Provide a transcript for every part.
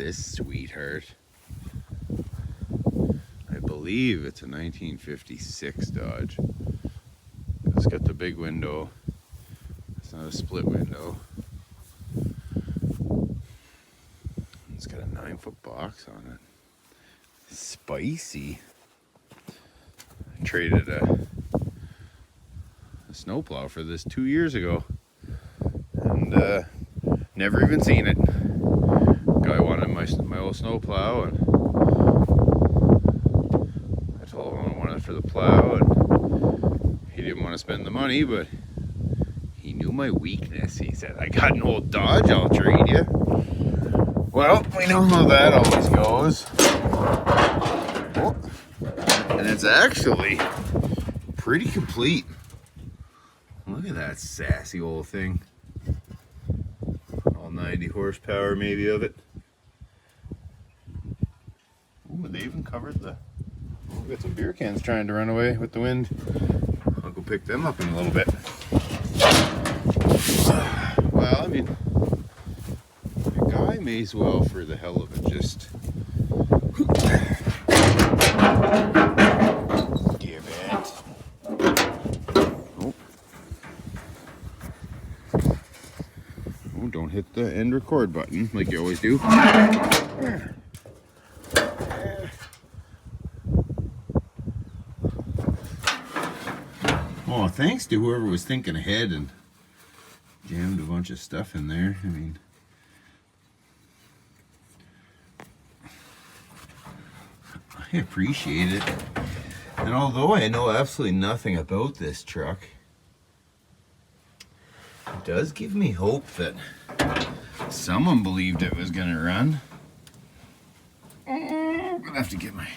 this sweetheart. I believe it's a 1956 Dodge. It's got the big window. It's not a split window. It's got a 9-foot box on it. Spicy. I traded a snowplow for this 2 years ago, and never even seen it. Guy wanted my old snowplow, and I told him I wanted it for the plow, and he didn't want to spend the money, but he knew my weakness. He said, "I got an old Dodge, I'll trade you." Well, we know how that always goes. Oh, and it's actually pretty complete. Look at that sassy old thing. All 90 horsepower maybe of it. Ooh, they even covered the... We've got some beer cans trying to run away with the wind. I'll go pick them up in a little bit. Well, I mean, the guy may as well, for the hell of it, just... give it. Oh, don't hit the end record button like you always do. Oh, thanks to whoever was thinking ahead and jammed a bunch of stuff in there. I mean, I appreciate it. And although I know absolutely nothing about this truck, it does give me hope that someone believed it was gonna run. I'm gonna have to get my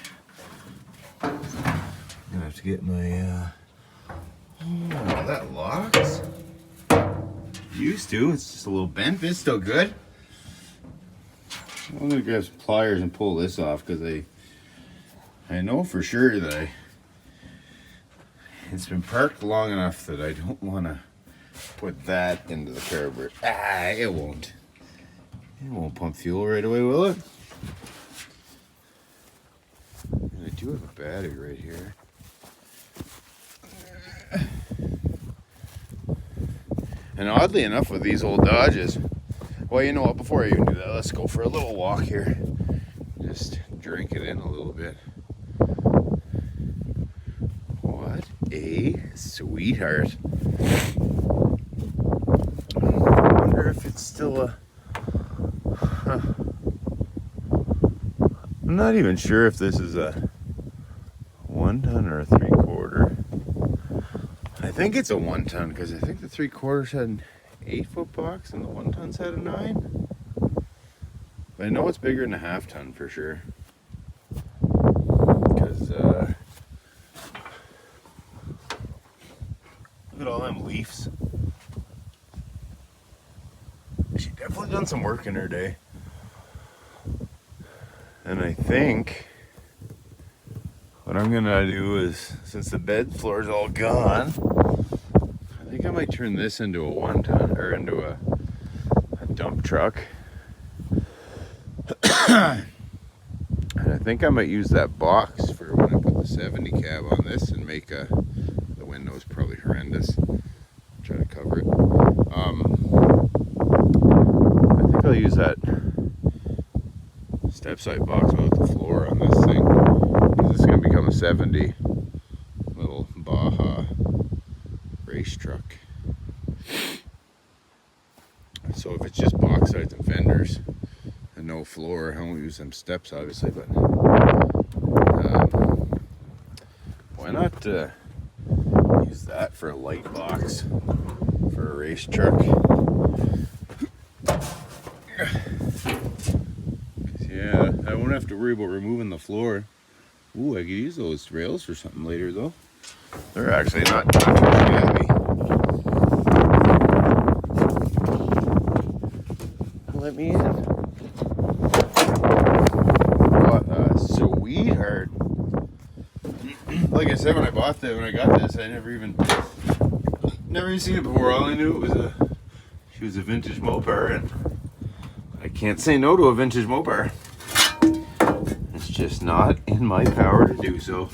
oh, that locks. Used to, it's just a little bent, but it's still good. I'm gonna grab some pliers and pull this off, because I know for sure that it's been parked long enough that I don't want to put that into the carburetor. It won't pump fuel right away, will it? And I do have a battery right here. And oddly enough, with these old Dodges, well, you know what, before I even do that, let's go for a little walk here. Just drink it in a little bit. What a sweetheart. I wonder if it's still a... I'm not even sure if this is a 1-ton or a 3/4. I think it's a 1-ton, because I think the 3/4s had an 8-foot box and the 1-tons had a 9. But I know it's bigger than a 1/2-ton for sure. Because look at all them leaves. She definitely done some work in her day. And I think what I'm gonna do is, since the bed floor is all gone, I think I might turn this into a 1-ton, or into a dump truck. And I think I might use that box for when I put the 70 cab on this and make the window's probably horrendous. Try to cover it. I think I'll use that step side box without the floor on this thing. This is going to become a 70 little Baja race truck. So if it's just box sides and fenders and no floor, I won't use them steps obviously, but why not use that for a light box for a race truck? Yeah, I won't have to worry about removing the floor. Ooh, I could use those rails for something later though. They're actually not too shabby. Let me in. What a sweetheart. Like I said, when I got this, I never even seen it before. All I knew it was she was a vintage moper, and I Can't say no to a vintage Mopar. It's just not in my power to do so.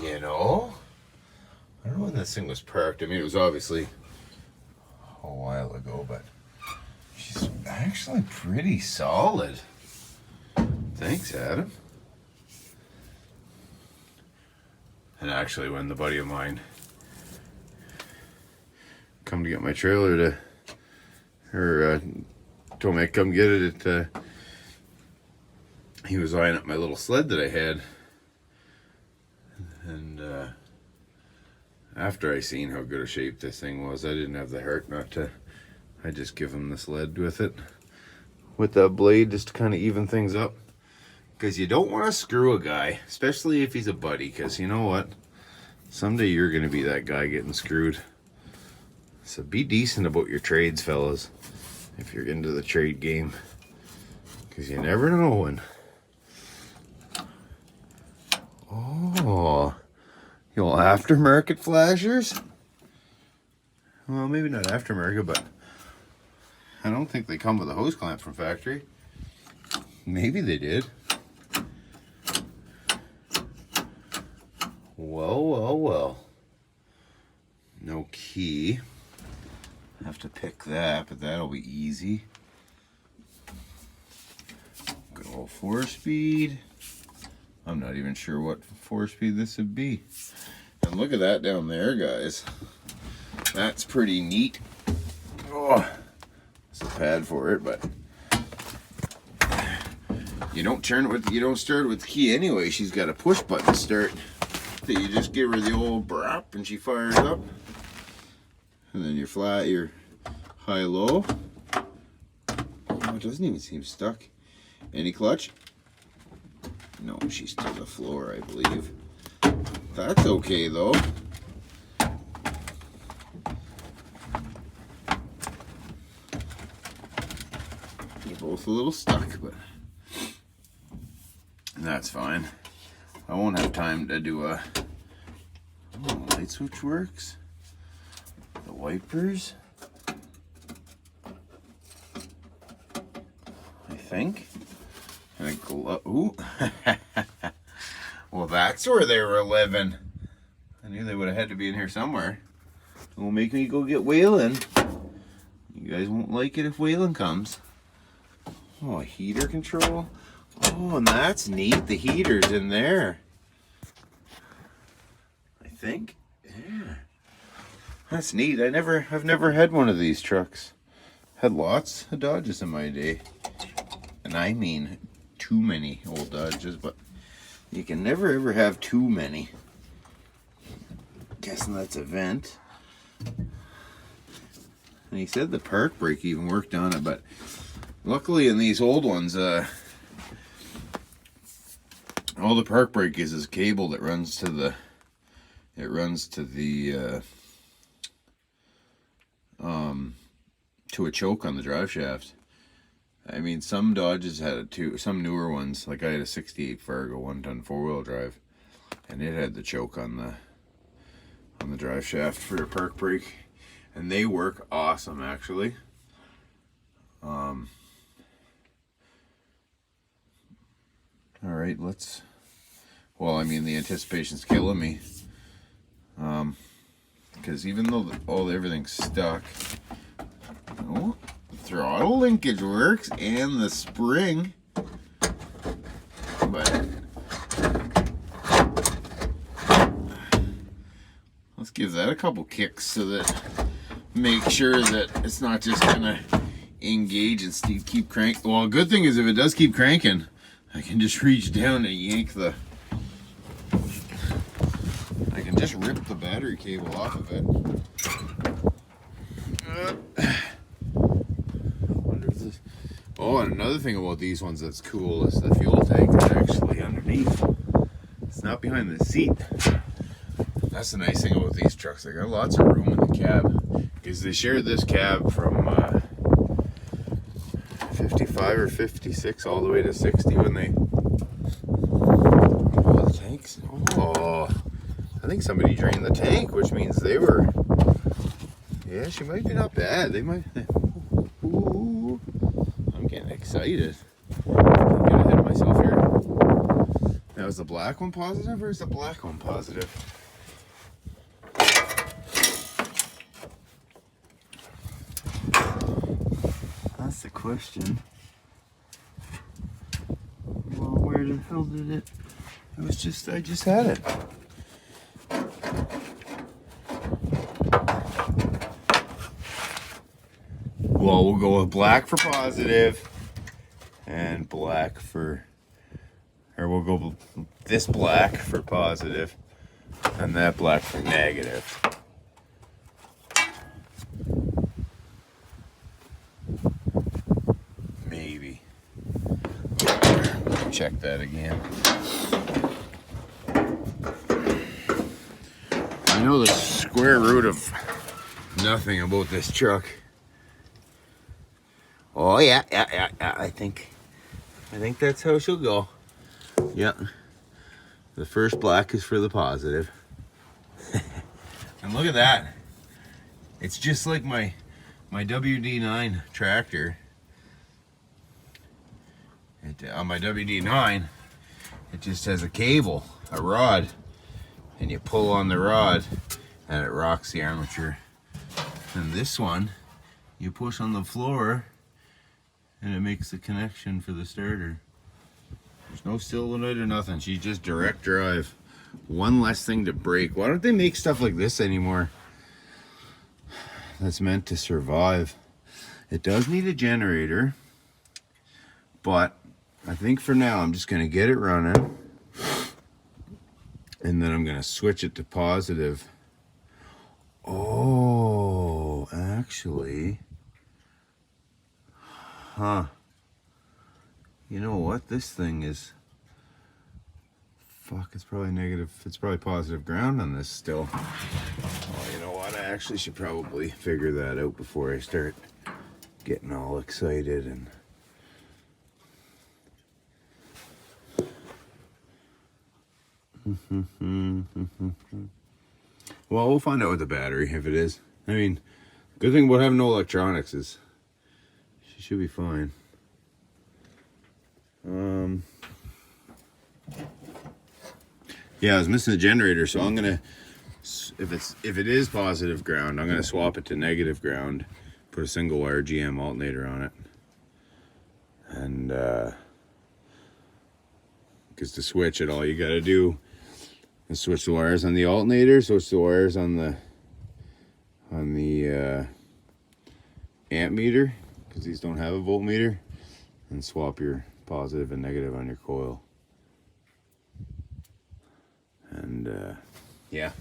You know, I don't know when this thing was parked. I mean, it was obviously a while ago, but she's actually pretty solid. Thanks, Adam. And actually, when the buddy of mine come to get my trailer told me I'd come get it, he was eyeing up my little sled that I had. And after I seen how good a shape this thing was, I didn't have the heart not to. I just give him the sled with it, with that blade, just to kind of even things up. Because you don't want to screw a guy, especially if he's a buddy, because you know what? Someday you're going to be that guy getting screwed. So be decent about your trades, fellas, if you're into the trade game. Because you never know when. Oh, you know, aftermarket flashers? Well, maybe not aftermarket, but I don't think they come with a hose clamp from factory. Maybe they did. Well. No key. Have to pick that, but that'll be easy. Good old 4-speed. I'm not even sure what 4-speed this would be. And look at that down there, guys. That's pretty neat. Oh, it's a pad for it, but you don't start it with the key anyway. She's got a push button start that you just give her the old brap and she fires up. And then your high-low. Oh, it doesn't even seem stuck. Any clutch? No, she's to the floor, I believe. That's okay, though. They're both a little stuck, but that's fine. I won't have time to do a... Oh, the light switch works. The wipers. I think. And a glove. Ooh. Well, that's where they were living. I knew they would have had to be in here somewhere. It will make me go get Waylon. You guys won't like it if Waylon comes. Oh, heater control. Oh, and that's neat. The heater's in there. I think. Yeah. That's neat. I've never had one of these trucks. Had lots of Dodges in my day. And I mean too many old Dodges, but you can never ever have too many. Guessing that's a vent. And he said the park brake even worked on it, but luckily in these old ones, all the park brake is a cable that runs to the to a choke on the drive shaft. I mean, some Dodges had it too. Some newer ones, like I had a '68 Fargo 1-ton 4-wheel drive, and it had the choke on the drive shaft for the park brake, and they work awesome actually. All right, let's. Well, I mean, the anticipation's killing me, because even though everything's stuck, oh, the throttle linkage works and the spring, but let's give that a couple kicks so that make sure that it's not just gonna engage and keep crank. Well, a good thing is if it does keep cranking, I can just reach down and yank I can just rip the battery cable off of it. Wonder if this. Oh, and another thing about these ones that's cool is the fuel tank is actually underneath. It's not behind the seat. That's the nice thing about these trucks. They got lots of room in the cab, because they shared this cab from 55 or 56 all the way to 60 when they. Oh, the tanks. Oh, think somebody drained the tank, which means they were, yeah, she might be not bad. They might, ooh, I'm getting excited. Can't get ahead of myself here. Now, is the black one positive or is the black one positive? That's the question. Well, where the hell did it? It was just, I just had it. Well, we'll go with black for positive and black for, or we'll go this black for positive and that black for negative. Maybe. Check that again. I know the square root of nothing about this truck. Oh yeah. I think that's how she'll go. Yeah. The first black is for the positive. And look at that. It's just like my WD-9 tractor. On my WD-9, it just has a cable, a rod, and you pull on the rod and it rocks the armature. And this one, you push on the floor and it makes the connection for the starter. There's no solenoid or nothing. She's just direct drive. One less thing to break. Why don't they make stuff like this anymore? That's meant to survive. It does need a generator, but I think for now I'm just going to get it running and then I'm going to switch it to positive. Oh, actually, huh. You know what? This thing is, fuck, it's probably negative. It's probably positive ground on this still. Well, you know what? I actually should probably figure that out before I start getting all excited and well, we'll find out with the battery if it is. I mean, good thing about having no electronics is she should be fine. Yeah, I was missing the generator, so I'm gonna, if it is positive ground, I'm gonna swap it to negative ground, put a single wire GM alternator on it, and because to switch it, all you gotta do is switch the wires on the alternator, switch the wires on the amp meter, because these don't have a voltmeter, and swap your positive and negative on your coil. And yeah,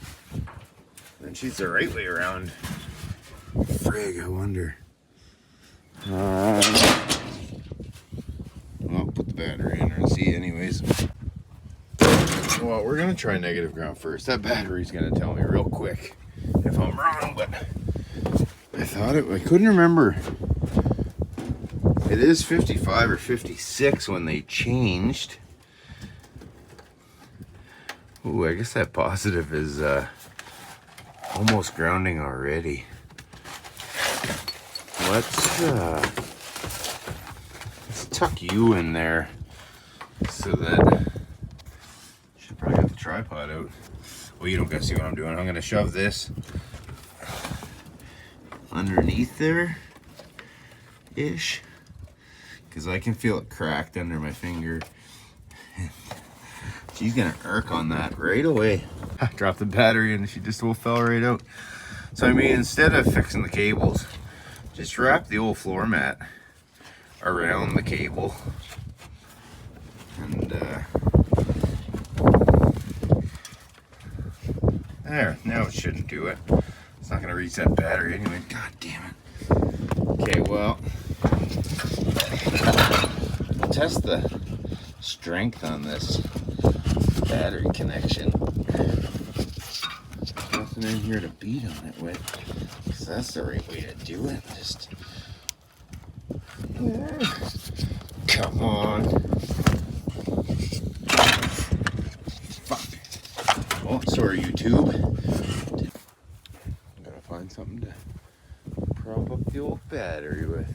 and she's the right way around. Frig, I wonder. Well, I'll put the battery in her and see anyways. Well, we're gonna try negative ground first. That battery's gonna tell me real quick if I'm wrong, but I couldn't remember. It is 55 or 56 when they changed. Ooh, I guess that positive is almost grounding already. Let's tuck you in there so that should probably have the tripod out. Well, you don't gotta see what I'm doing. I'm gonna shove this underneath there ish, because I can feel it cracked under my finger. She's gonna irk on that right away. I dropped the battery and she just fell right out. So I mean, instead of fixing the cables, just wrap the old floor mat around the cable. And there, now it shouldn't do it. It's not gonna reach that battery anyway. God damn it. Okay, well, we'll test the strength on this battery connection. Nothing in here to beat on it with, because that's the right way to do it. Just come on. Fuck. Oh, sorry, YouTube. both battery with.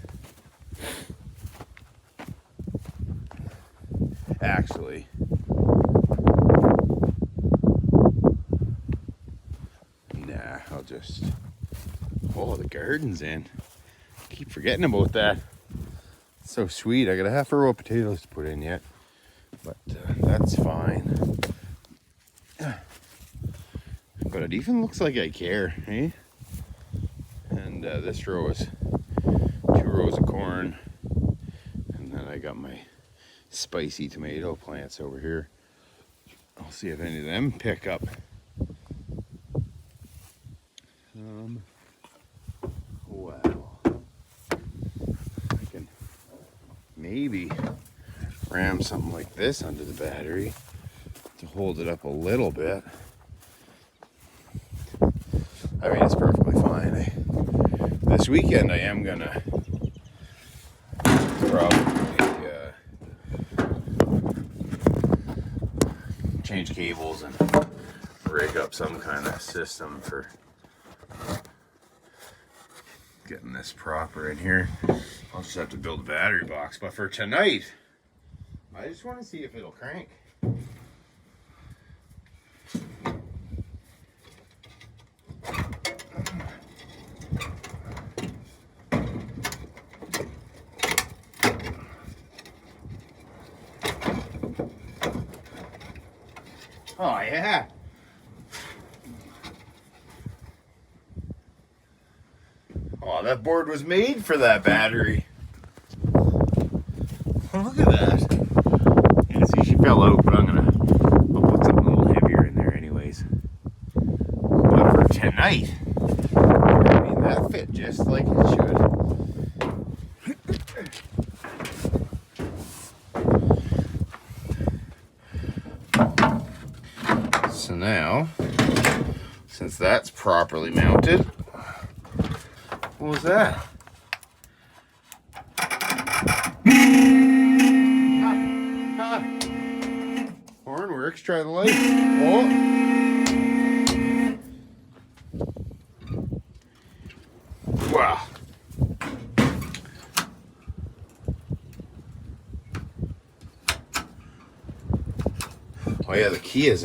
Actually, nah, I'll just, oh, the garden's in. Keep forgetting about that. It's so sweet. I got a half a row of potatoes to put in yet, but that's fine. But it even looks like I care, eh? And this row is 2 rows of corn, and then I got my spicy tomato plants over here. I'll see if any of them pick up. Wow. I can maybe ram something like this under the battery to hold it up a little bit. I mean, it's perfectly fine. This weekend I am gonna probably change cables and rig up some kind of system for getting this proper in here. I'll just have to build a battery box, but for tonight I just want to see if it'll crank. Oh yeah. Oh, that board was made for that battery. Oh, look at that. Yeah, see, she fell out, but I'll put something a little heavier in there anyways. But for tonight, I mean, that fit just like it should. So now, since that's properly mounted, what was that? Horn works, try the light. Oh. Wow. Oh yeah, the key is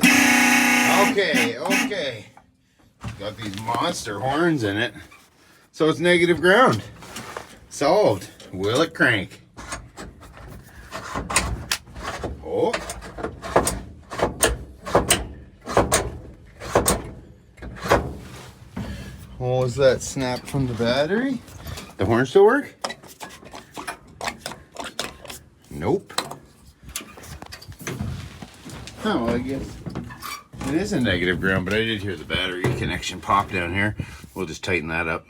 okay. Got these monster horns in it. So it's negative ground. Solved. Will it crank? Oh. Oh, was that snapped from the battery? The horn still work? Nope. Oh, well, I guess it is a negative ground, but I did hear the battery connection pop down here. We'll just tighten that up.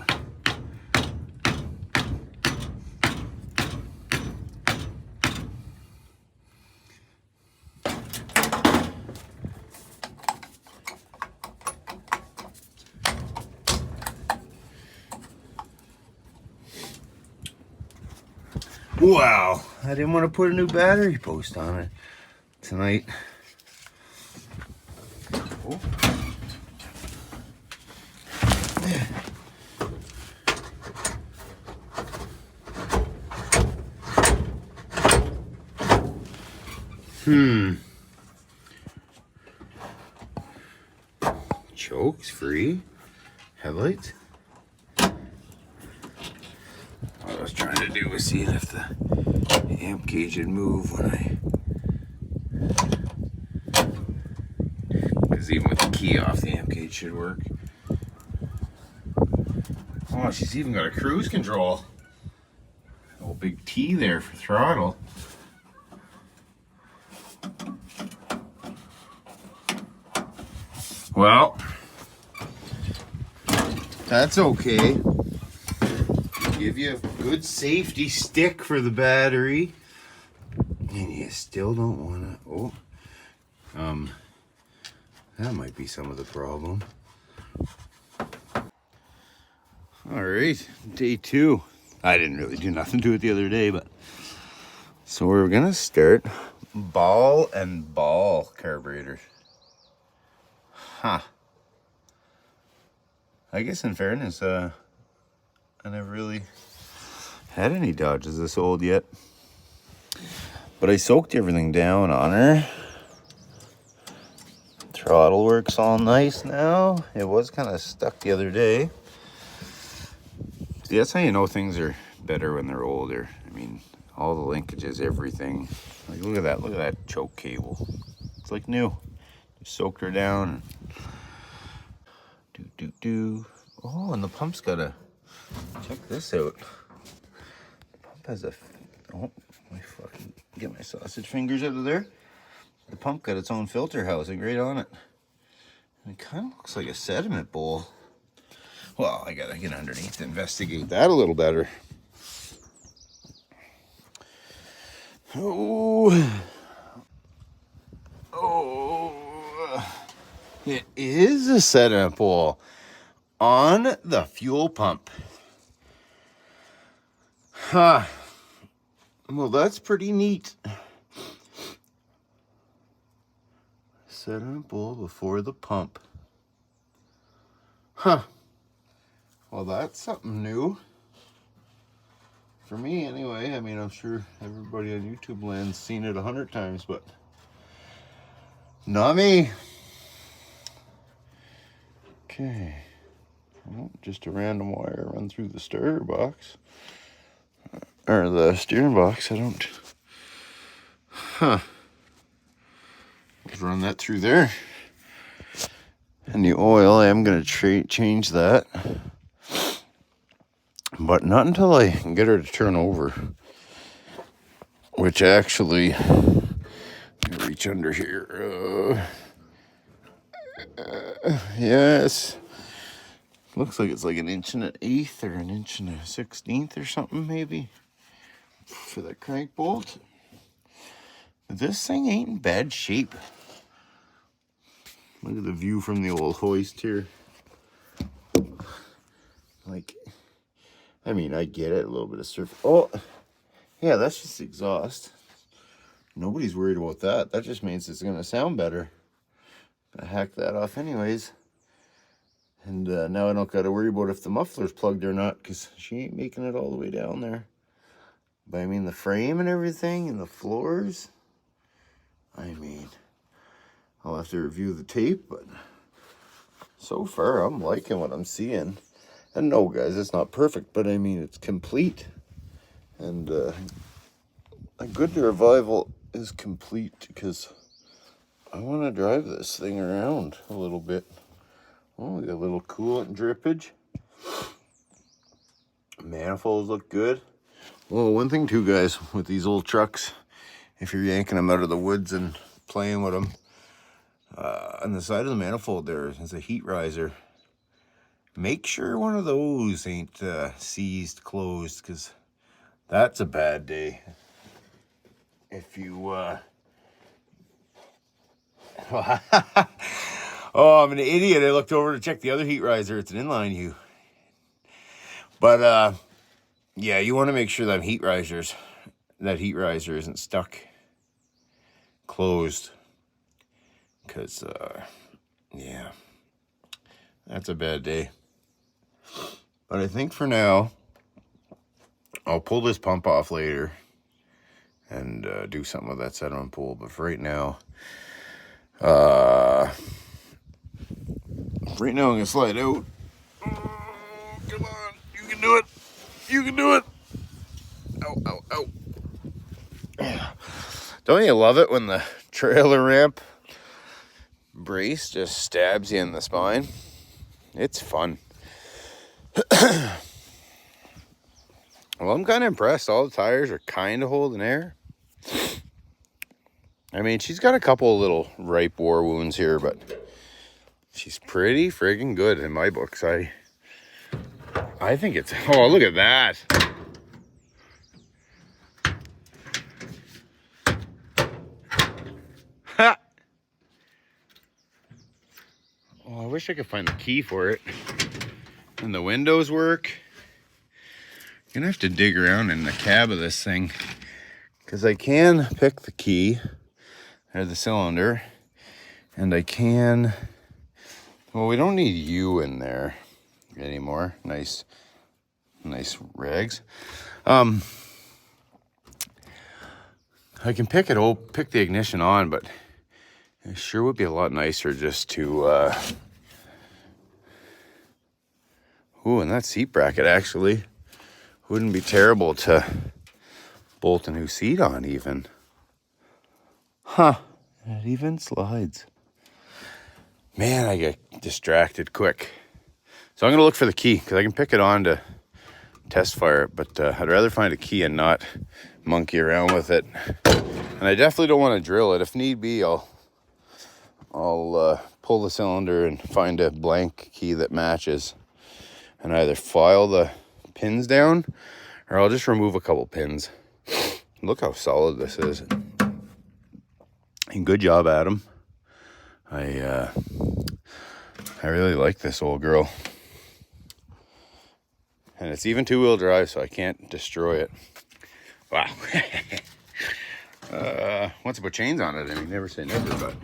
Wow, I didn't want to put a new battery post on it tonight. Oh. Chokes free. Headlights. What I was trying to do was seeing if the amp gauge would move when because even with the key off, the amp gauge should work. Oh, she's even got a cruise control. Oh, big T there for throttle. Well, that's okay. Give you a good safety stick for the battery, and you still don't want to. Oh, that might be some of the problem. All right, day 2. I didn't really do nothing to it the other day, but so we're gonna start ball and ball carburetors. Huh. I guess in fairness, I never really had any Dodges this old yet. But I soaked everything down on her. Throttle works all nice now. It was kind of stuck the other day. See, that's how you know things are better when they're older. I mean, all the linkages, everything. Like, look at that choke cable. It's like new. Just soaked her down. Oh, and the pump's got a, check this out. The pump has a, oh, my fucking, get my sausage fingers out of there. The pump got its own filter housing right on it. And it kind of looks like a sediment bowl. Well, I gotta get underneath to investigate that a little better. Oh, it is a sediment bowl on the fuel pump. Huh. Well, that's pretty neat. Sediment bowl before the pump. Huh. Well, that's something new. For me, anyway. I mean, I'm sure everybody on YouTube land's seen it 100 times, but not me. Okay. Well, just a random wire run through the starter box. Or the steering box. I don't... Huh. Let's run that through there. And the oil, I am going to change that. But not until I can get her to turn over. Which actually, let me reach under here. Yes. Looks like it's like 1.1/8 or 1.16 or something maybe. For the crank bolt. This thing ain't in bad shape. Look at the view from the old hoist here. Like, I mean, I get it, a little bit of surface. Oh, yeah, that's just exhaust. Nobody's worried about that. That just means it's going to sound better. I'm going to hack that off anyways. And now I don't got to worry about if the muffler's plugged or not, because she ain't making it all the way down there. But I mean, the frame and everything and the floors. I mean, I'll have to review the tape, but so far I'm liking what I'm seeing. And no, guys, it's not perfect, but I mean, it's complete. And a good revival is complete because I want to drive this thing around a little bit. Oh, we got a little coolant drippage. Manifolds look good. Well, one thing too, guys, with these old trucks, if you're yanking them out of the woods and playing with them, on the side of the manifold there is a heat riser. Make sure one of those ain't seized, closed, because that's a bad day. If you, oh, I'm an idiot. I looked over to check the other heat riser. It's an inline U. But, yeah, you want to make sure that heat riser isn't stuck, closed. Because, yeah, that's a bad day. But I think for now, I'll pull this pump off later and do something with that sediment pool. But for right now, I'm going to slide out. Oh, come on, you can do it. You can do it. Ow, ow, ow. Don't you love it when the trailer ramp brace just stabs you in the spine? It's fun. Well, I'm kind of impressed. All the tires are kind of holding air. I mean, she's got a couple of little ripe war wounds here, but she's pretty friggin' good in my books. I think it's... Oh, look at that. Ha! Oh, I wish I could find the key for it. And the windows work. You're gonna have to dig around in the cab of this thing, because I can pick the key or the cylinder, and I can... Well, we don't need you in there anymore. Nice Nice rags. I can pick the ignition on, but it sure would be a lot nicer just to, ooh, and that seat bracket actually wouldn't be terrible to bolt a new seat on even. Huh, it even slides. Man, I get distracted quick. So I'm gonna look for the key because I can pick it on to test fire it, but I'd rather find a key and not monkey around with it. And I definitely don't want to drill it. If need be, I'll pull the cylinder and find a blank key that matches and either file the pins down or I'll just remove a couple pins. Look how solid this is. And good job, Adam. I really like this old girl. And it's even two-wheel drive, so I can't destroy it. Wow. Once I put chains on it, I mean, never say never, but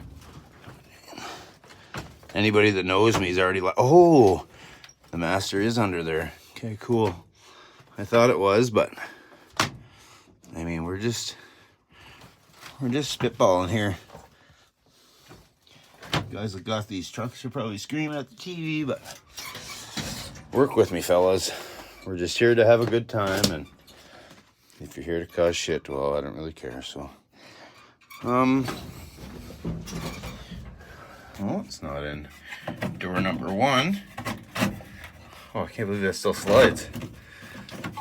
anybody that knows me is already like, oh, the master is under there. Okay, cool. I thought it was, but I mean, we're just spitballing here. Guys that got these trucks are probably screaming at the TV, but work with me, fellas. We're just here to have a good time, and if you're here to cause shit, well, I don't really care, so. Oh, it's not in door number 1. Oh, I can't believe that still slides.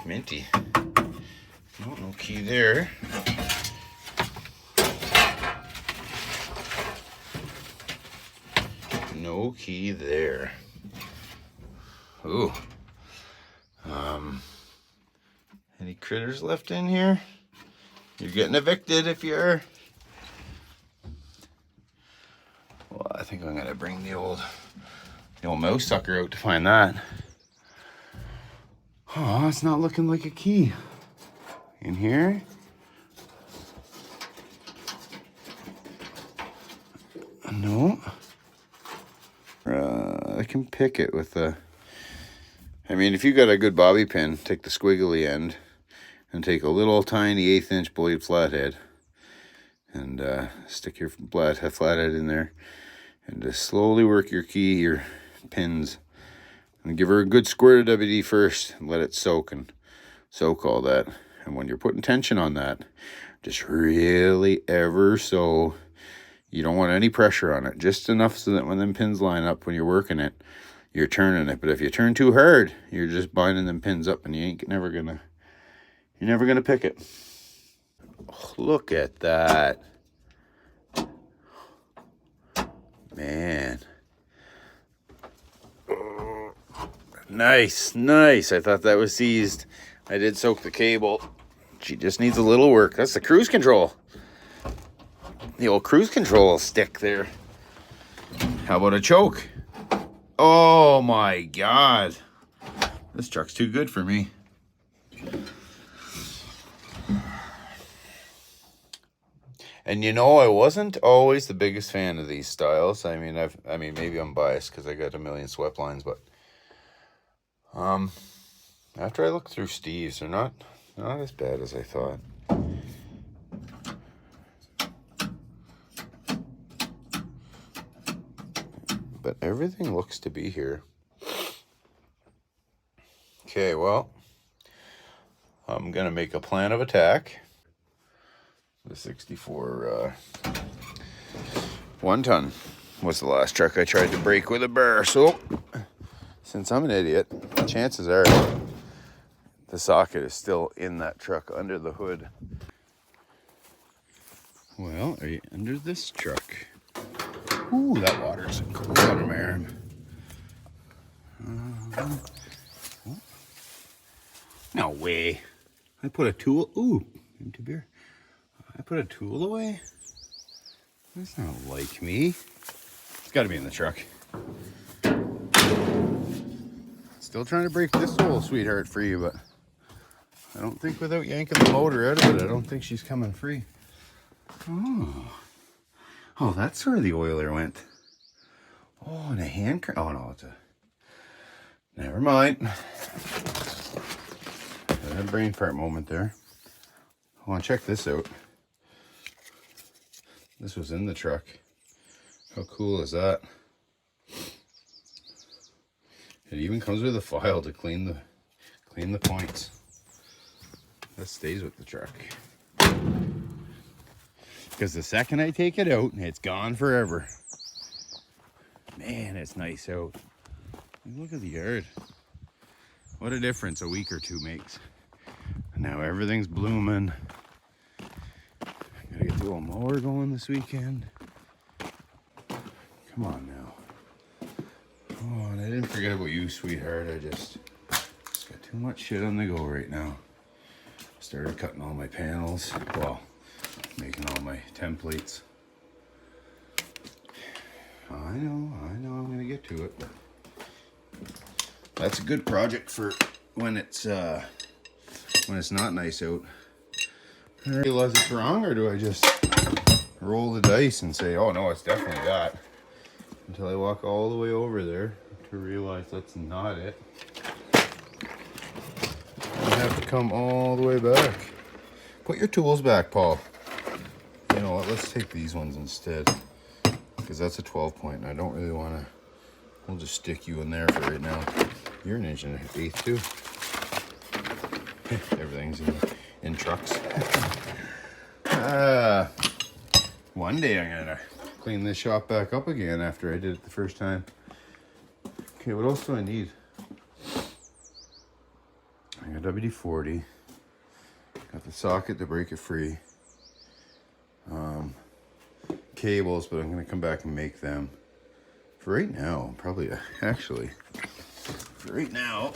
Minty. Oh, no key there. No key there. Ooh. Any critters left in here? You're getting evicted if you're... Well, I think I'm gonna bring the old mouse sucker out to find that. Oh, it's not looking like a key. In here? No. I can pick it with a... I mean, if you got a good bobby pin, take the squiggly end and take a little tiny 1/8 inch blade flathead and stick your flathead in there and just slowly work your pins and give her a good squirt of WD first and let it soak all that. And when you're putting tension on that, just really ever so, you don't want any pressure on it, just enough so that when them pins line up when you're working it, you're turning it. But if you turn too hard, you're just binding them pins up and you're never gonna pick it. Oh, look at that. Man. Nice. I thought that was seized. I did soak the cable. She just needs a little work. That's the cruise control. The old cruise control stick there. How about a choke? Oh my God. This truck's too good for me. And you know, I wasn't always the biggest fan of these styles. I mean, maybe I'm biased because I got a million swept lines, but after I looked through Steve's, they're not as bad as I thought. But everything looks to be here. Okay, well, I'm gonna make a plan of attack. The 64 1 ton was the last truck I tried to break with a burr. So, since I'm an idiot, chances are the socket is still in that truck under the hood. Well, are you under this truck? Ooh, that water's cold on my arm. No way. I put a tool. Ooh, empty beer. I put a tool away? That's not like me. It's got to be in the truck. Still trying to break this hole, sweetheart, for you, but I don't think without yanking the motor out of it, I don't think she's coming free. Oh, that's where the oiler went. Oh, and a hand crank. Oh, no, it's a... Never mind. a brain fart moment there. I want to check this out. This was in the truck. How cool is that? It even comes with a file to clean the points. That stays with the truck. Because the second I take it out, it's gone forever. Man, it's nice out. Look at the yard. What a difference a week or two makes. Now everything's blooming. Gotta get the old mower going this weekend. Come on now. Oh, and I didn't forget about you, sweetheart. I just got too much shit on the go right now. Started cutting all my panels. Well, making all my templates. I know, I'm gonna get to it. But that's a good project for when it's not nice out. I realize it's wrong, or do I just roll the dice and say, oh no, it's definitely that, until I walk all the way over there to realize that's not it. I have to come all the way back. Put your tools back, Paul. You know what, let's take these ones instead, because that's a 12 point and I don't really want to. We'll just stick you in there for right now. You're an 1 1/8 too. Everything's in trucks. One day I'm gonna clean this shop back up again after I did it the first time. Okay, what else do I need? I got WD-40. Got the socket to break it free. Cables, but I'm gonna come back and make them. For right now, probably actually. For right now,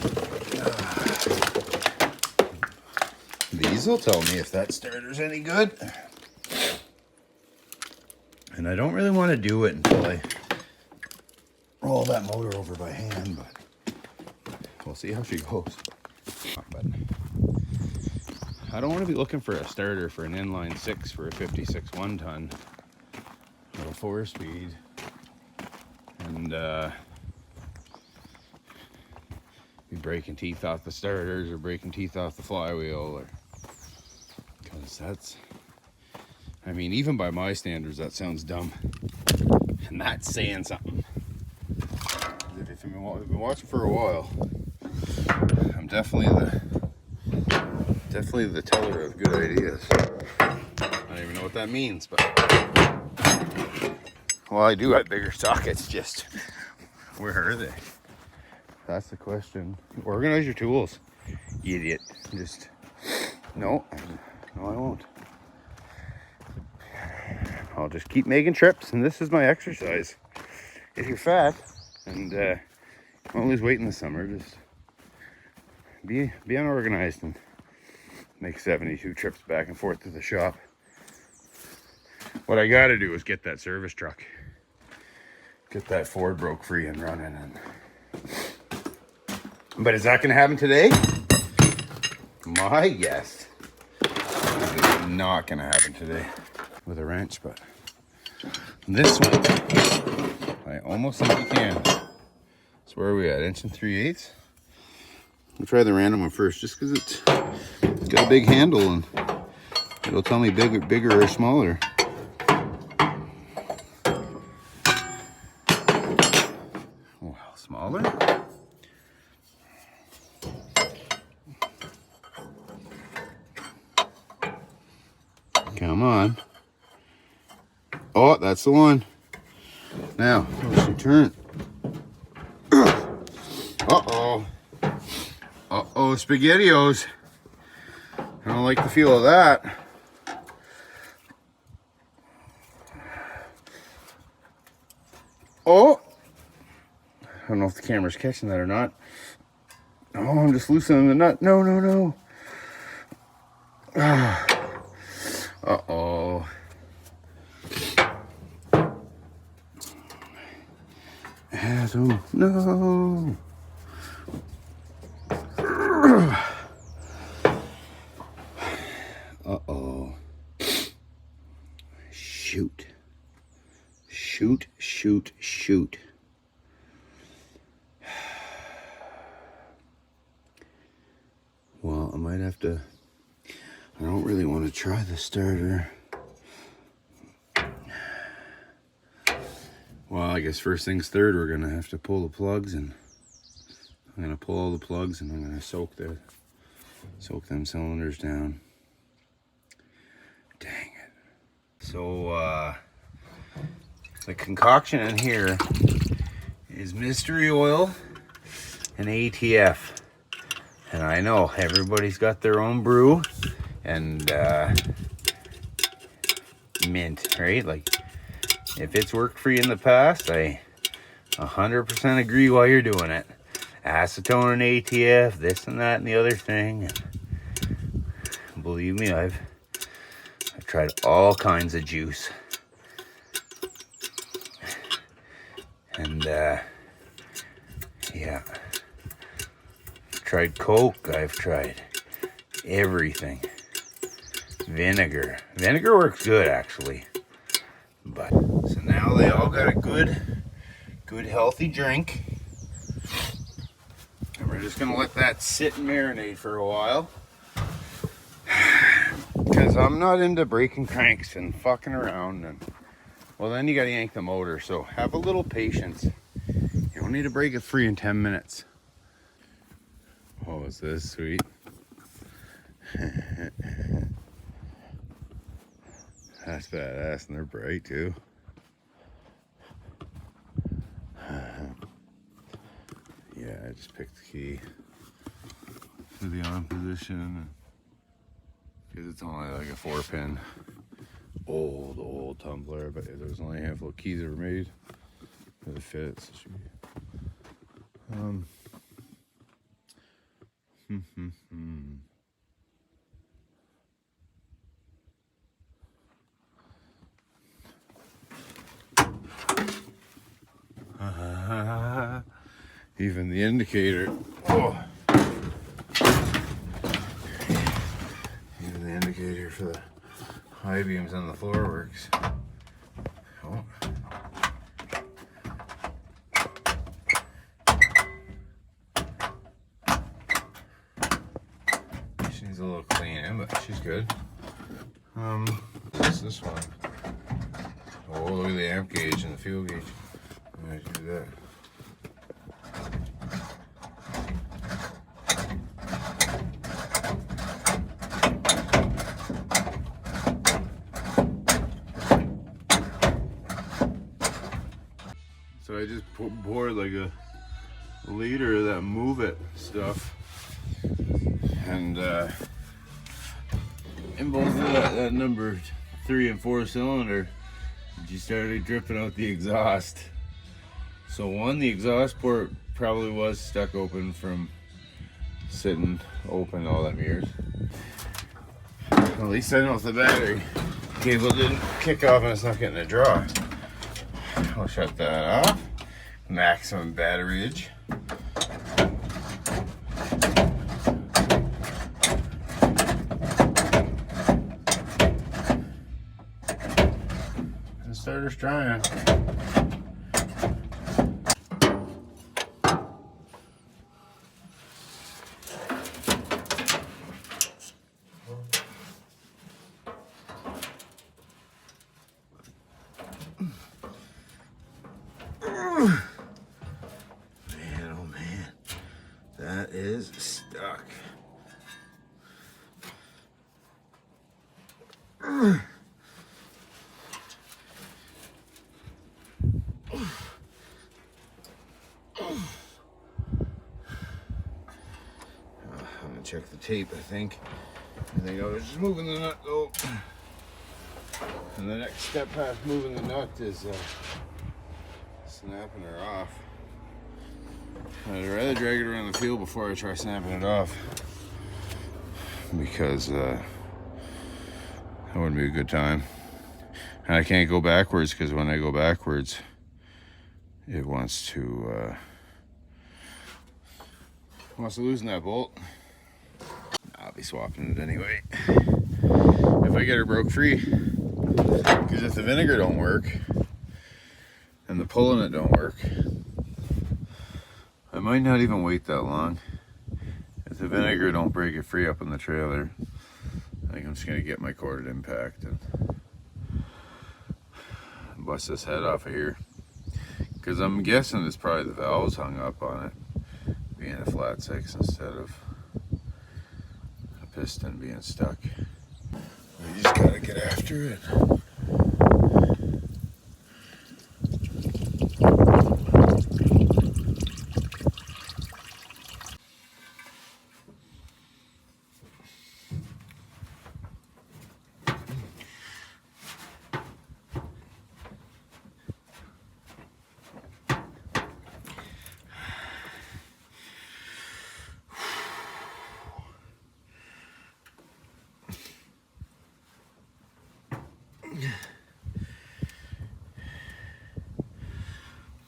these will tell me if that starter's any good. And I don't really want to do it until I roll that motor over by hand, but we'll see how she goes. But I don't want to be looking for a starter for an inline 6 for a 56 1-ton. Little 4-speed. And be breaking teeth off the starters or breaking teeth off the flywheel, or because that's, I mean, even by my standards, that sounds dumb, and that's saying something. If you've been watching for a while, I'm definitely the teller of good ideas. I don't even know what that means, but well, I do have bigger sockets. Just where are they? That's the question. Organize your tools, you idiot. Just no, I won't. I'll just keep making trips, and this is my exercise. If you're fat and you won't lose weight in the summer, just be unorganized and make 72 trips back and forth to the shop. What I got to do is get that service truck, get that Ford broke free and running. But is that going to happen today? My guess is not going to happen today with a wrench, but this one, I almost think you can. So where are we at? 1 3/8? We'll try the random one first, just because it's got a big handle and it'll tell me bigger or smaller. Well, smaller. Come on. Oh, that's the one. Now, let's turn. Uh-oh. Uh-oh, SpaghettiOs. I don't like the feel of that. Oh! I don't know if the camera's catching that or not. Oh, I'm just loosening the nut. No, no, no. Uh-oh. Adam, no. Uh-oh. Shoot. Shoot, shoot, shoot. Well, am I might have to, I don't really want to try the starter. Well, I guess first things third, we're gonna have to pull the plugs, and I'm gonna pull all the plugs and I'm gonna soak them cylinders down. Dang it. So the concoction in here is mystery oil and ATF. And I know everybody's got their own brew and mint, right? Like, if it's worked for you in the past, I 100% agree while you're doing it. Acetone and ATF, this and that and the other thing. And believe me, I've tried all kinds of juice. And yeah. I've tried Coke, I've tried everything. Vinegar. Vinegar works good, actually. But so now they all got a good healthy drink. And we're just gonna let that sit and marinate for a while. Because I'm not into breaking cranks and fucking around, and well, then you gotta yank the motor, so have a little patience. You don't need to break it free in 10 minutes. Oh, is this sweet? That's badass, and they're bright too. Yeah, I just picked the key for the on position because it's only like a 4-pin old tumbler, but there's only a handful of keys ever made that fits. Even the indicator. Oh. Even the indicator for the high beams on the floor works. Oh. She needs a little cleaning, but she's good. What's this one? Oh, look at the amp gauge and the fuel gauge. I'm gonna do that. So I just poured like a liter of that Move It stuff, and in both of that number 3 and 4 cylinder, she started dripping out the exhaust. So one, the exhaust port probably was stuck open from sitting open all them years. At least I know if the battery cable didn't kick off and it's not getting a draw. I'll shut that off. Maximum batteryage. The starter's trying. Man, oh man, that is stuck. I'm gonna check the tape, I think I was just moving the nut though. And the next step past moving the nut is snapping her off. I'd rather drag it around the field before I try snapping it off, because that wouldn't be a good time. And I can't go backwards, because when I go backwards, it wants to loosen that bolt. I'll be swapping it anyway if I get her broke free, because if the vinegar don't work and the pulling it don't work, I might not even wait that long. If the the vinegar don't break it free up in the trailer, I think I'm just gonna get my corded impact and bust this head off of here. Because I'm guessing it's probably the valves hung up on it, being a flat 6 instead of a piston being stuck. You just gotta get after it.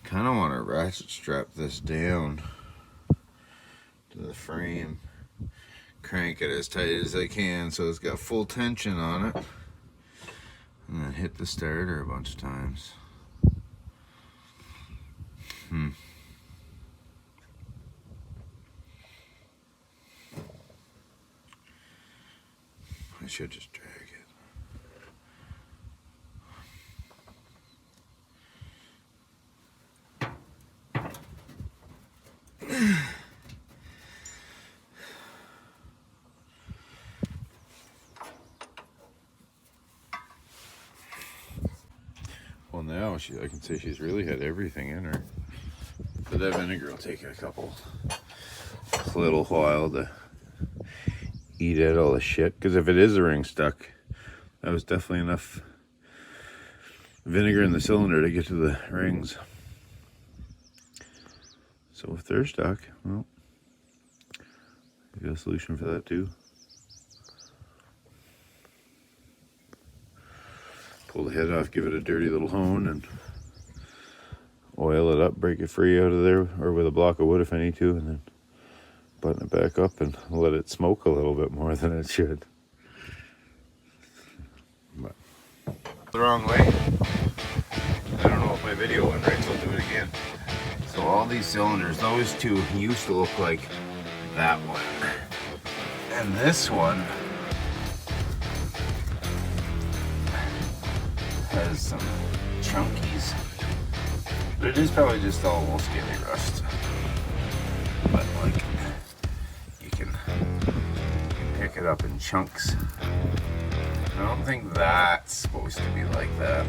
Kind of want to ratchet strap this down to the frame, crank it as tight as I can so it's got full tension on it, and then hit the starter a bunch of times. I should just drag it. Well, now I can say she's really had everything in her. But that vinegar will take a little while to eat out all the shit. Because if it is a ring stuck, that was definitely enough vinegar in the cylinder to get to the rings. So if they're stuck, well, I got a solution for that too. Pull the head off, give it a dirty little hone, and oil it up, break it free out of there, or with a block of wood if I need to, and then button it back up and let it smoke a little bit more than it should. But the wrong way. I don't know if my video went right, so I'll do it again. So all these cylinders, those two used to look like that one. And this one has some chunkies. But it is probably just all little scaly rust. But like, you can pick it up in chunks. I don't think that's supposed to be like that.